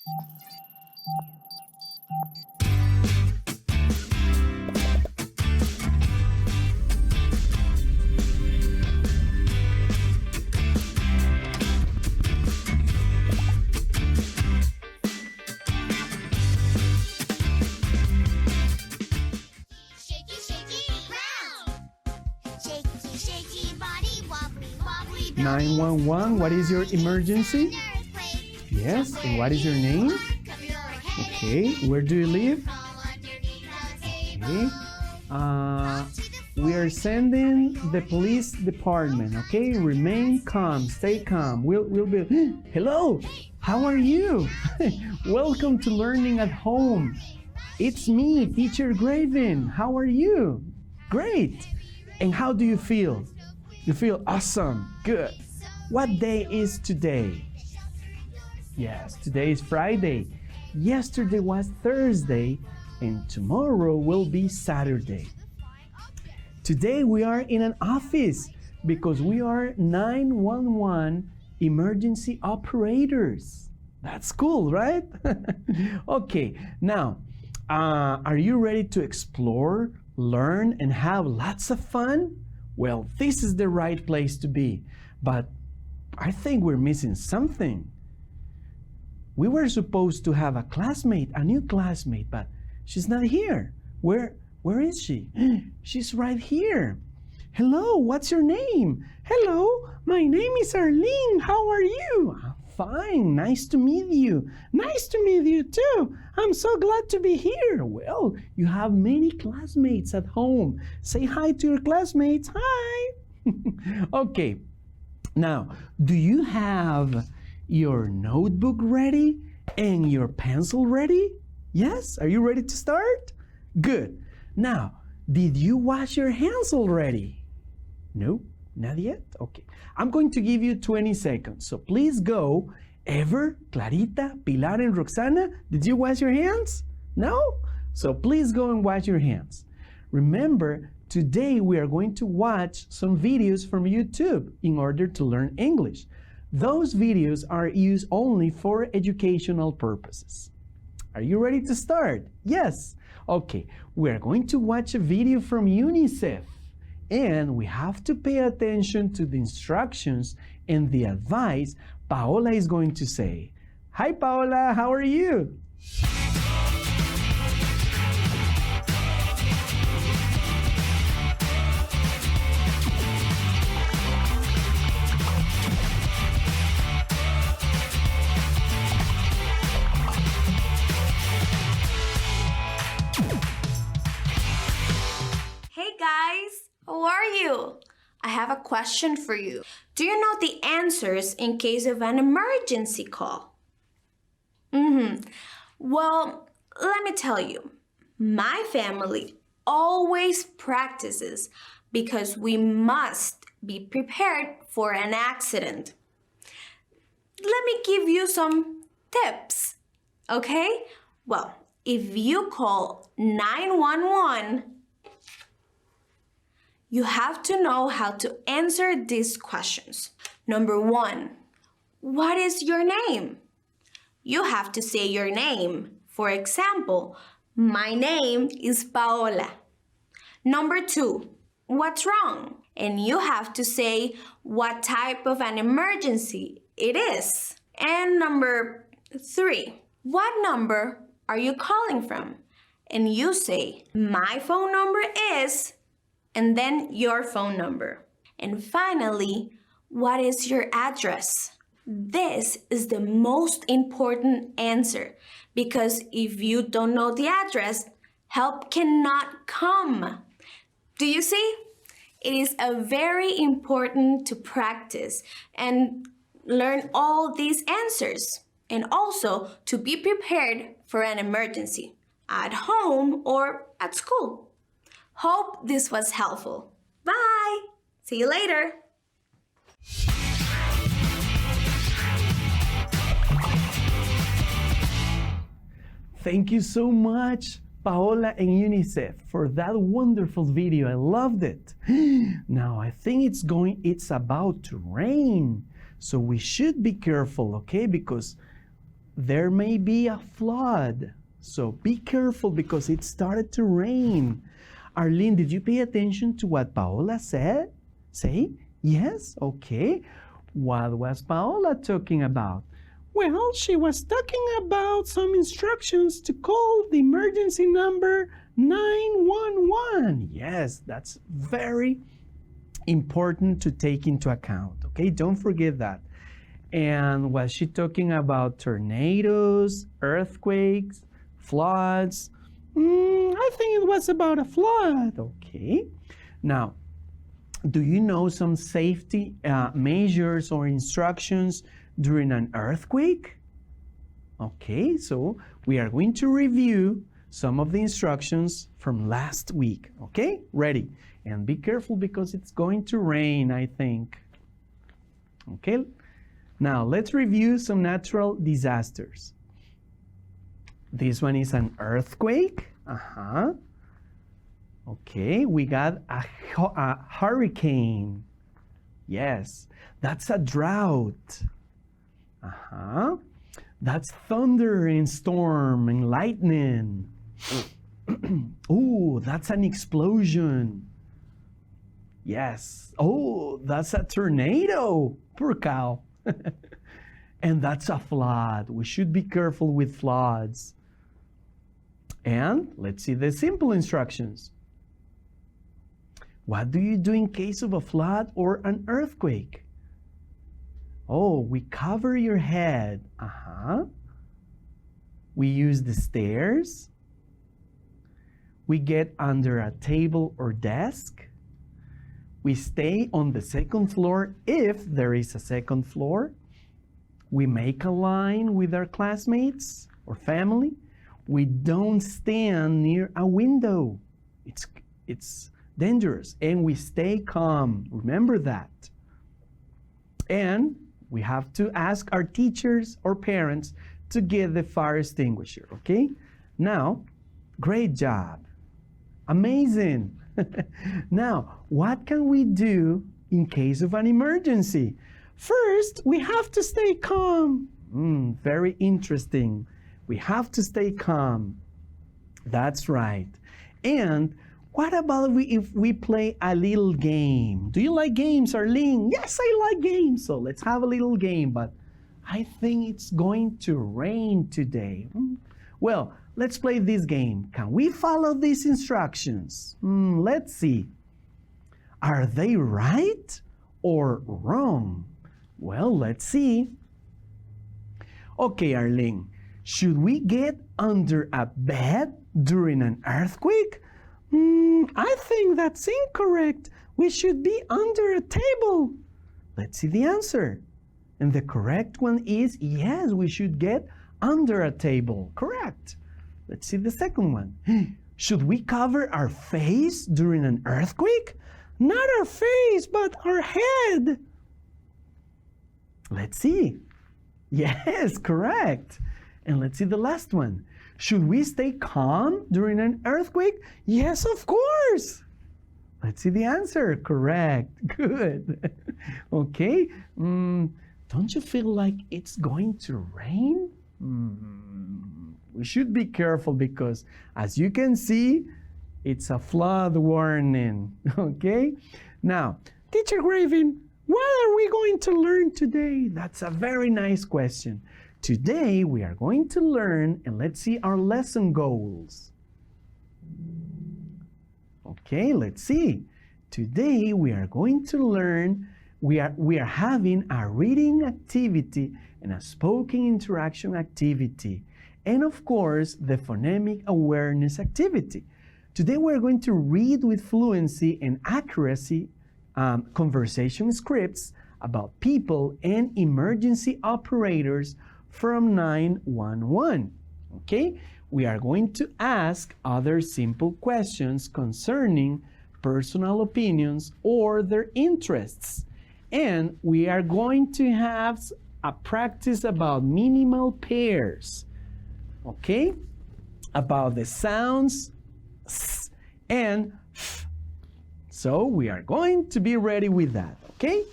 Shaky, 911, what is your emergency? Yes, and what is your name? Okay, where do you live? Okay, we are sending the police department, okay? Remain calm, stay calm. We'll be, hello, how are you? Welcome to Learning at Home. It's me, Teacher Greivin. How are you? Great. And how do you feel? You feel awesome, good. What day is today? Yes, today is Friday. Yesterday was Thursday, and tomorrow will be Saturday. Today we are in an office because we are 911 emergency operators. That's cool, right? Okay, now, are you ready to explore, learn, and have lots of fun? Well, this is the right place to be, but I think we're missing something. We were supposed to have a classmate, a new classmate, but she's not here. Where is she? She's right here. Hello, what's your name? Hello, my name is Arlene. How are you? Fine, nice to meet you. Nice to meet you too. I'm so glad to be here. Well, you have many classmates at home. Say hi to your classmates. Hi. Okay, now, do you have your notebook ready and your pencil ready? Yes? Are you ready to start? Good. Now, did you wash your hands already? No, not yet? Okay. I'm going to give you 20 seconds, so please go. Ever, Clarita, Pilar, and Roxana, did you wash your hands? No? So please go and wash your hands. Remember, today we are going to watch some videos from YouTube in order to learn English. Those videos are used only for educational purposes. Are you ready to start? Yes. Okay, we are going to watch a video from UNICEF. And we have to pay attention to the instructions and the advice Paola is going to say. Hi, Paola, how are you? Hey guys! How are you? I have a question for you. Do you know the answers in case of an emergency call? Well, let me tell you. My family always practices because we must be prepared for an accident. Let me give you some tips, okay? Well, if you call 911, you have to know how to answer these questions. Number 1, what is your name? You have to say your name. For example, my name is Paola. Number 2, what's wrong? And you have to say what type of an emergency it is. And number 3, what number are you calling from? And you say, my phone number is, and then your phone number. And finally, what is your address? This is the most important answer because if you don't know the address, help cannot come. Do you see? It is very important to practice and learn all these answers and also to be prepared for an emergency at home or at school. Hope this was helpful. Bye! See you later! Thank you so much, Paola and UNICEF, for that wonderful video. I loved it. Now, I think it's about to rain. So we should be careful, okay? Because there may be a flood. So be careful because it started to rain. Arlene, did you pay attention to what Paula said? Say? Yes? Okay. What was Paula talking about? Well, she was talking about some instructions to call the emergency number 911. Yes, that's very important to take into account. Okay, don't forget that. And was she talking about tornadoes, earthquakes, floods? I think it was about a flood. Okay. Now, do you know some safety measures or instructions during an earthquake? Okay, so we are going to review some of the instructions from last week. Okay, ready? And be careful because it's going to rain, I think. Okay, now let's review some natural disasters. This one is an earthquake. Okay, we got a hurricane. Yes, that's a drought. That's thunder and storm and lightning. Oh, that's an explosion. Yes. Oh, that's a tornado. Poor cow. And that's a flood. We should be careful with floods. And let's see the simple instructions. What do you do in case of a flood or an earthquake? Oh, we cover your head. We use the stairs. We get under a table or desk. We stay on the second floor if there is a second floor. We make a line with our classmates or family. We don't stand near a window. It's dangerous. And we stay calm. Remember that. And we have to ask our teachers or parents to get the fire extinguisher, okay? Now, great job. Amazing. Now, what can we do in case of an emergency? First, we have to stay calm. Very interesting. We have to stay calm. That's right. And what about if we play a little game? Do you like games, Arlene? Yes, I like games. So let's have a little game, but I think it's going to rain today. Well, let's play this game. Can we follow these instructions? Let's see. Are they right or wrong? Well, let's see. Okay, Arlene, should we get under a bed during an earthquake? I think that's incorrect. We should be under a table. Let's see the answer. And the correct one is yes, we should get under a table. Correct. Let's see the second one. Should we cover our face during an earthquake? Not our face, but our head. Let's see. Yes, correct. And let's see the last one. Should we stay calm during an earthquake? Yes, of course. Let's see the answer. Correct. Good. Okay. Don't you feel like it's going to rain? We should be careful because, as you can see, it's a flood warning. Okay? Now, Teacher Greivin, what are we going to learn today? That's a very nice question. Today, we are going to learn, and let's see our lesson goals. Okay, let's see. Today, we are going to learn, we are having a reading activity and a spoken interaction activity, and of course, the phonemic awareness activity. Today, we're going to read with fluency and accuracy conversation scripts about people and emergency operators from 911. Okay? We are going to ask other simple questions concerning personal opinions or their interests. And we are going to have a practice about minimal pairs. Okay? About the sounds s and f. So we are going to be ready with that. Okay?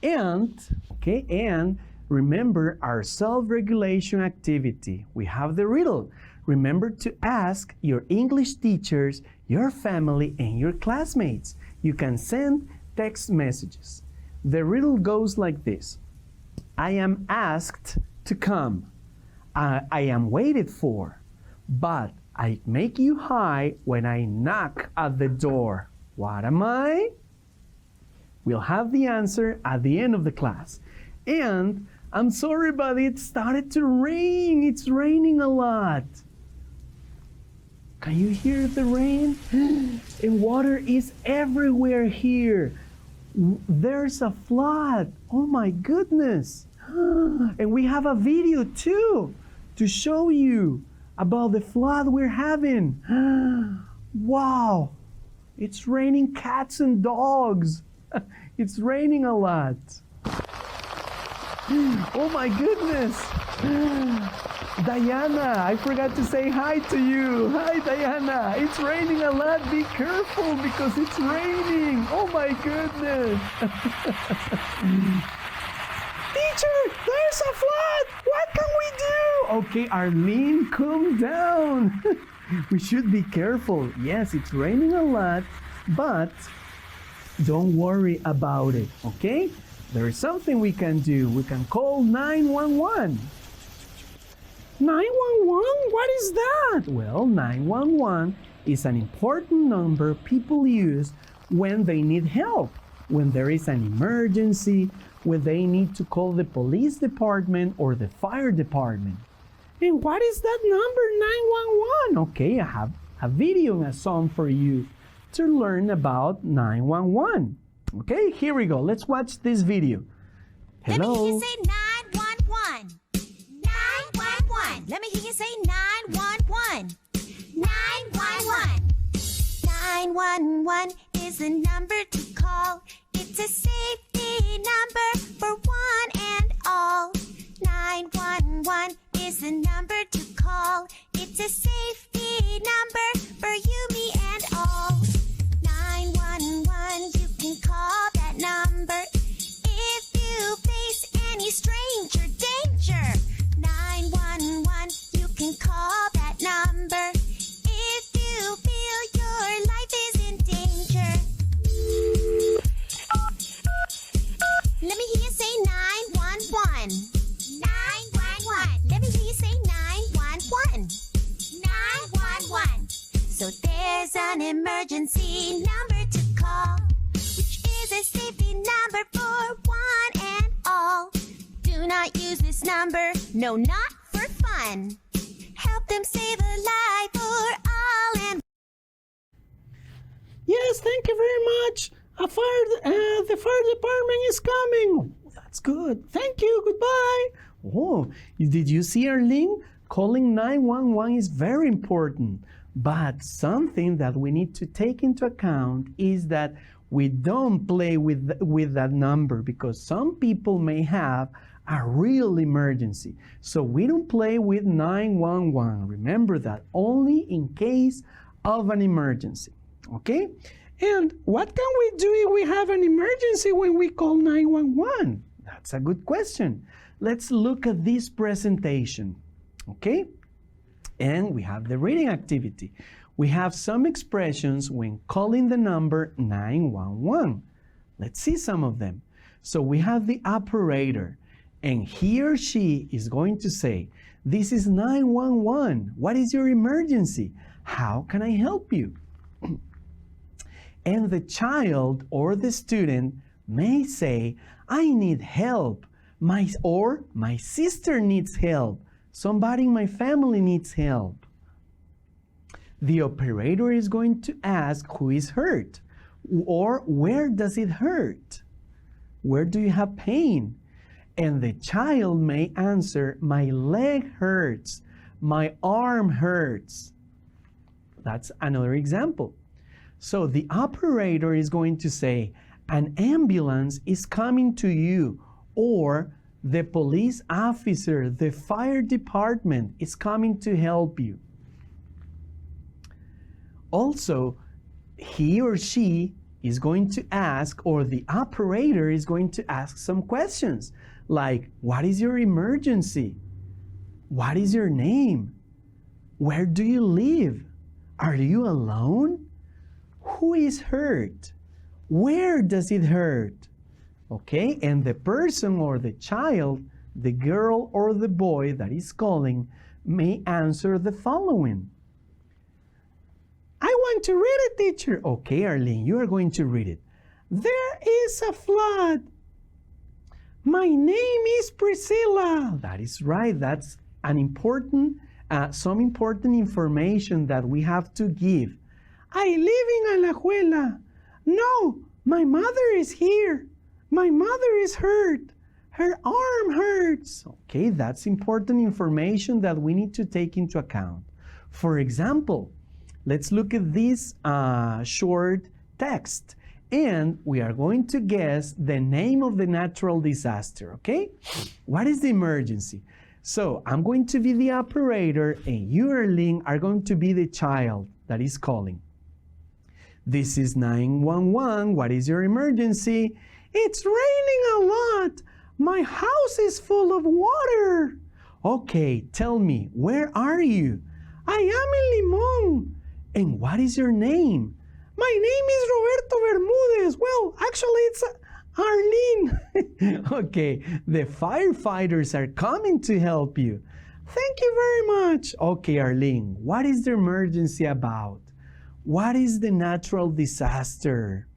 And remember our self-regulation activity. We have the riddle. Remember to ask your English teachers, your family, and your classmates. You can send text messages. The riddle goes like this. I am asked to come. I am waited for, but I make you high when I knock at the door. What am I? We'll have the answer at the end of the class. And I'm sorry, but it started to rain. It's raining a lot. Can you hear the rain? And water is everywhere here. There's a flood. Oh my goodness. And we have a video too to show you about the flood we're having. Wow. It's raining cats and dogs. It's raining a lot. Oh my goodness. Diana, I forgot to say hi to you. Hi, Diana. It's raining a lot. Be careful because it's raining. Oh my goodness. Teacher, there's a flood. What can we do? Okay, Arlene, calm down. We should be careful. Yes, it's raining a lot, but don't worry about it, okay? There is something we can do. We can call 911. 911? What is that? Well, 911 is an important number people use when they need help, when there is an emergency, when they need to call the police department or the fire department. And what is that number, 911? Okay, I have a video and a song for you to learn about 911. Okay, here we go. Let's watch this video. Hello. Let me hear you say 911. 911. Let me hear you say 911. 911. 911 is a number to call. It's a safety number for one and all. 911 is a number to call. It's a safety number for you, me, and all. 911, you can call that number if you face any stranger danger. 911, you can call that number if you feel your life is in danger. Let me hear you say 911. 911. Let me hear you say 911. 911. So there's an emergency number to call, which is a safety number for one and all. Do not use this number, no, not for fun. Help them save a life for all and Yes, thank you very much. The fire department is coming. That's good. Thank you. Goodbye. Oh, did you see, Arlene? Calling 911 is very important. But something that we need to take into account is that we don't play with that number because some people may have a real emergency. So we don't play with 911. Remember that, only in case of an emergency. Okay? And what can we do if we have an emergency when we call 911? That's a good question. Let's look at this presentation. Okay? And we have the reading activity. We have some expressions when calling the number 911. Let's see some of them. So we have the operator, and he or she is going to say, "This is 911. What is your emergency? How can I help you?" And the child or the student may say, "I need help. My sister needs help. Somebody in my family needs help." The operator is going to ask who is hurt, or where does it hurt? Where do you have pain? And the child may answer, "My leg hurts. My arm hurts." That's another example. So the operator is going to say, "An ambulance is coming to you," or "The police officer, the fire department is coming to help you." Also, he or she is going to ask, or the operator is going to ask some questions, Like, what is your emergency? What is your name? Where do you live? Are you alone? Who is hurt? Where does it hurt? Okay, and the person or the child, the girl or the boy that is calling, may answer the following. I want to read it, teacher. Okay, Arlene, you are going to read it. There is a flood. My name is Priscilla. That is right. That's an important, some important information that we have to give. I live in Alajuela. No, my mother is here. My mother is hurt. Her arm hurts. Okay, that's important information that we need to take into account. For example, let's look at this short text. And we are going to guess the name of the natural disaster, okay? What is the emergency? So I'm going to be the operator and you, Erling, are going to be the child that is calling. This is 911. What is your emergency? It's raining a lot. My house is full of water. Okay, tell me, where are you? I am in Limón. And what is your name? My name is Roberto Bermudez. Well, actually, it's Arlene. Okay, the firefighters are coming to help you. Thank you very much. Okay, Arlene, what is the emergency about? What is the natural disaster?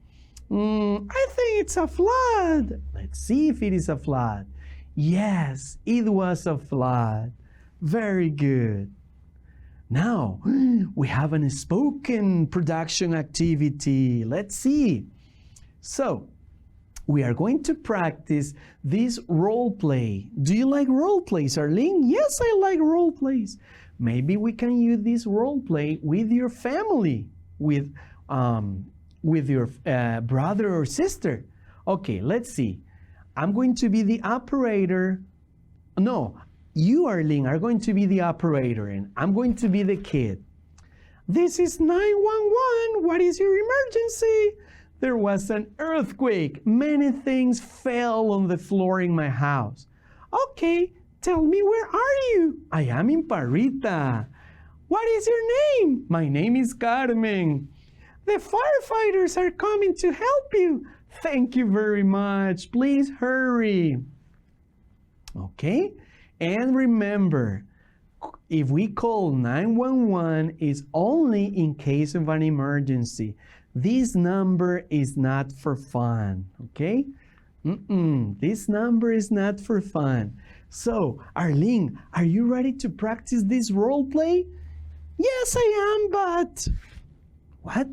I think it's a flood. Let's see if it is a flood. Yes, it was a flood. Very good. Now, we have an spoken production activity. Let's see. So, we are going to practice this role play. Do you like role plays, Arlene? Yes, I like role plays. Maybe we can use this role play with your family, with your brother or sister. Okay, let's see. I'm going to be the operator. No, you, Arlene, are going to be the operator and I'm going to be the kid. This is 911. What is your emergency? There was an earthquake. Many things fell on the floor in my house. Okay, tell me, where are you? I am in Parrita. What is your name? My name is Carmen. The firefighters are coming to help you. Thank you very much. Please hurry. Okay? And remember, if we call 911, it's only in case of an emergency. This number is not for fun, okay? This number is not for fun. So, Arlene, are you ready to practice this role play? Yes, I am, but... What?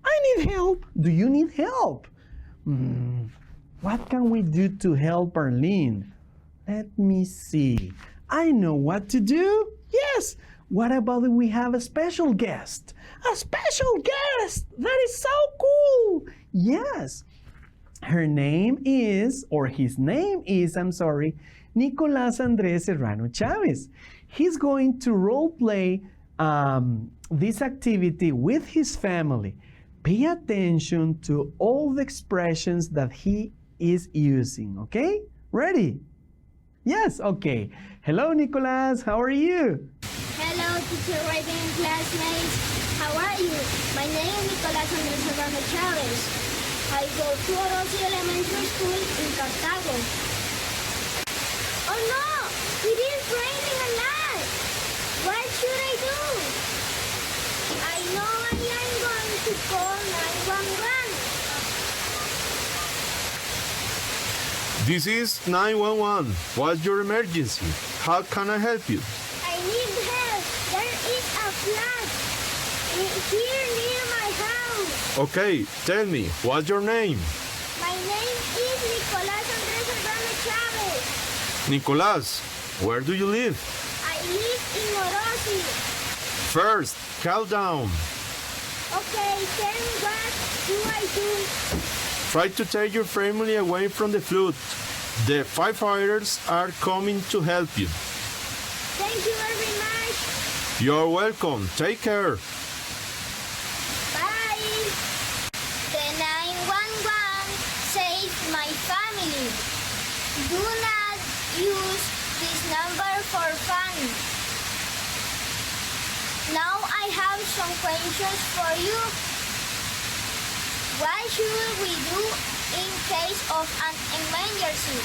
I need help. Do you need help? What can we do to help Arlene? Let me see. I know what to do. Yes. What about if we have a special guest? A special guest! That is so cool! Yes. Her name is, or his name is, Nicolás Andrés Serrano Chavez. He's going to role play this activity with his family. Pay attention to all the expressions that he is using, okay? Ready? Yes, okay. Hello, Nicolás. How are you? Hello, teacher Greivin and classmates. How are you? My name is Nicolás Andrés Serrano Chavez. I go to Orosi Elementary School in Cartago. Oh no! It is raining a lot! What should I do? I know I am going to call 911. This is 911. What's your emergency? How can I help you? I need help. There is a flood here near my house. Okay, tell me, what's your name? My name is Nicolás Andrés Serrano Chavez. Nicolás, where do you live? I live in Orosi. First, calm down. Okay, tell me what do I do? Try to take your family away from the flood. The firefighters are coming to help you. Thank you very much. You're welcome. Take care. Bye. The 911 saved my family. Do not use this number for fun. Now I have some questions for you. What should we do in case of an emergency?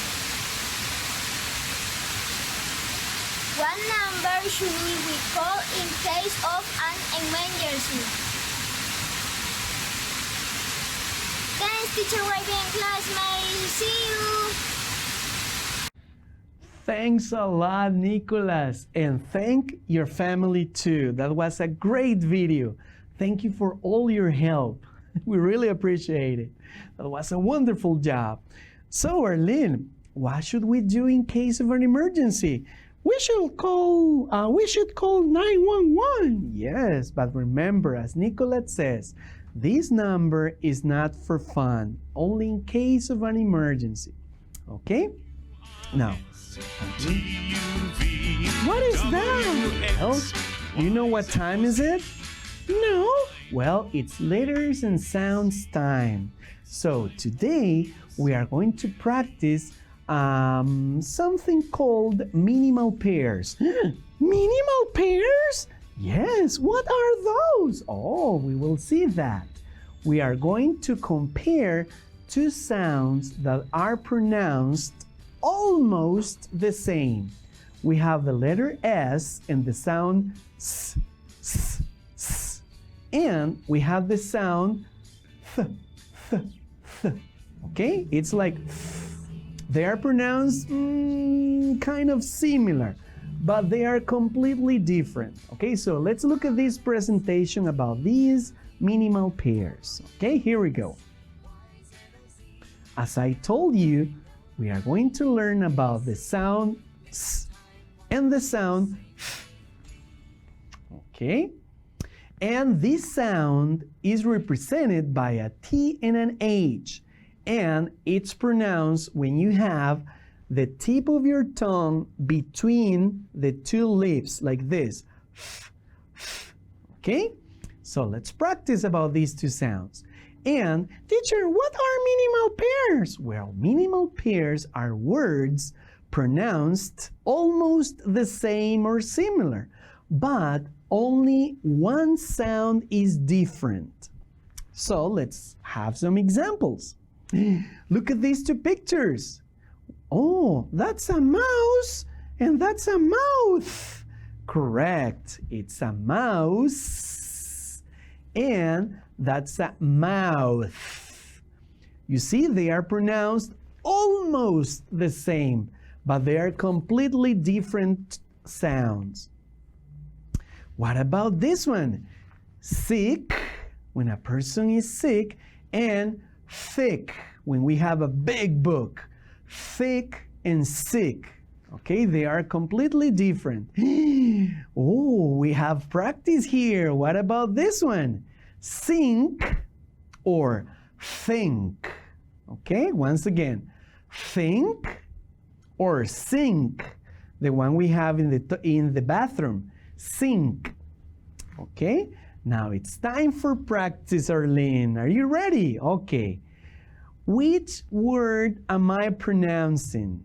What number should we call in case of an emergency? Thanks, Teacher Greivin, classmates. See you! Thanks a lot, Nicholas, and thank your family too. That was a great video. Thank you for all your help. We really appreciate it. That was a wonderful job. So, Arlene, what should we do in case of an emergency? We should call 911. Yes, but remember, as Nicolette says, this number is not for fun, only in case of an emergency. Okay? Now, what is that? Well, you know what time is it? No? Well, it's letters and sounds time. So today we are going to practice something called minimal pairs. Minimal pairs? Yes, what are those? Oh, we will see that. We are going to compare two sounds that are pronounced almost the same. We have the letter S and the sound S, S, S. And we have the sound th, th, th. Okay? It's like th. They are pronounced kind of similar, but they are completely different. Okay, so let's look at this presentation about these minimal pairs. Okay, here we go. As I told you, we are going to learn about the sound S and the sound F. Okay? And this sound is represented by a T and an H. And it's pronounced when you have the tip of your tongue between the two lips, like this. Okay? So let's practice about these two sounds. And, teacher, what are minimal pairs? Well, minimal pairs are words pronounced almost the same or similar, but only one sound is different. So let's have some examples. Look at these two pictures. Oh, that's a mouse and that's a mouth. Correct. It's a mouse and that's a mouth. You see, they are pronounced almost the same, but they are completely different sounds. What about this one? Sick, when a person is sick, and thick, when we have a big book. Thick and sick. Okay, they are completely different. Oh, we have practice here. What about this one? Sink or think. Okay, once again, think or sink. The one we have in the bathroom. Sink. Okay, now it's time for practice, Arlene. Are you ready? Okay. Which word am I pronouncing?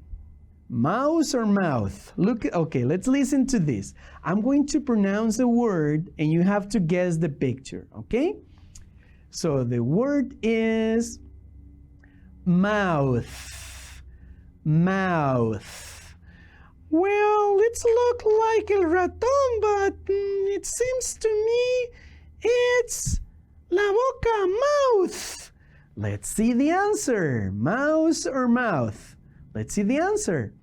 Mouse or mouth? Look, okay, let's listen to this. I'm going to pronounce a word and you have to guess the picture, okay? So the word is mouth. Mouth. Well, it looks like el ratón, but it seems to me it's la boca, mouth. Let's see the answer. Mouse or mouth? Let's see the answer.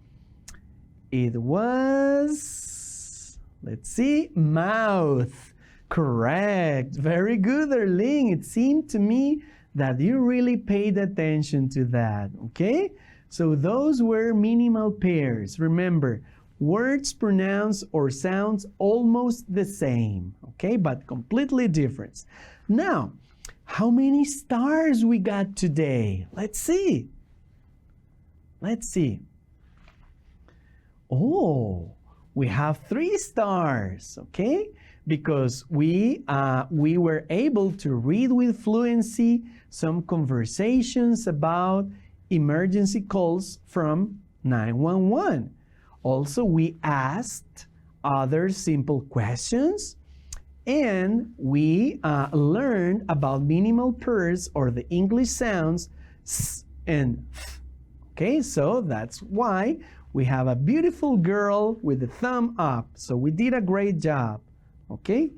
It was, let's see, mouth. Correct. Very good, Arlene. It seemed to me that you really paid attention to that, okay? So those were minimal pairs. Remember, words pronounce or sounds almost the same, okay? But completely different. Now, how many stars we got today? Let's see. Let's see. Oh, we have 3 stars, okay? Because we were able to read with fluency some conversations about emergency calls from 911. Also, we asked other simple questions, and we learned about minimal pairs or the English sounds s and th. Okay, so that's why we have a beautiful girl with a thumb up. So we did a great job. Okay,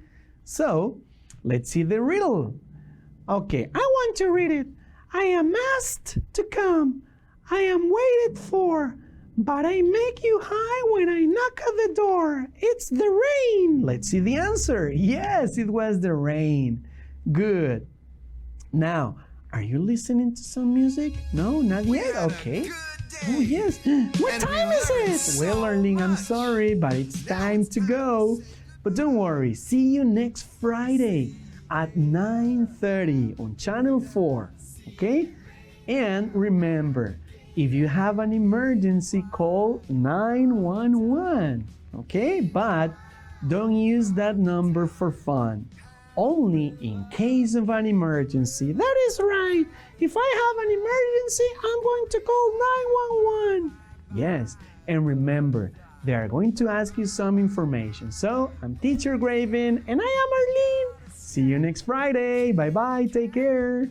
so let's see the riddle. Okay, I want to read it. I am asked to come. I am waited for, but I make you high when I knock at the door. It's the rain. Let's see the answer. Yes, it was the rain. Good. Now, are you listening to some music? No, not yet? Okay. Oh, yes. What time is it? Well, darling, I'm sorry, but it's time to go. But don't worry. See you next Friday at 9:30 on Channel 4. Okay? And remember, if you have an emergency, call 911. Okay? But don't use that number for fun. Only in case of an emergency. That is right. If I have an emergency, I'm going to call 911. Yes, and remember, they are going to ask you some information. So, I'm Teacher Greivin, and I am Arlene. See you next Friday. Bye-bye. Take care.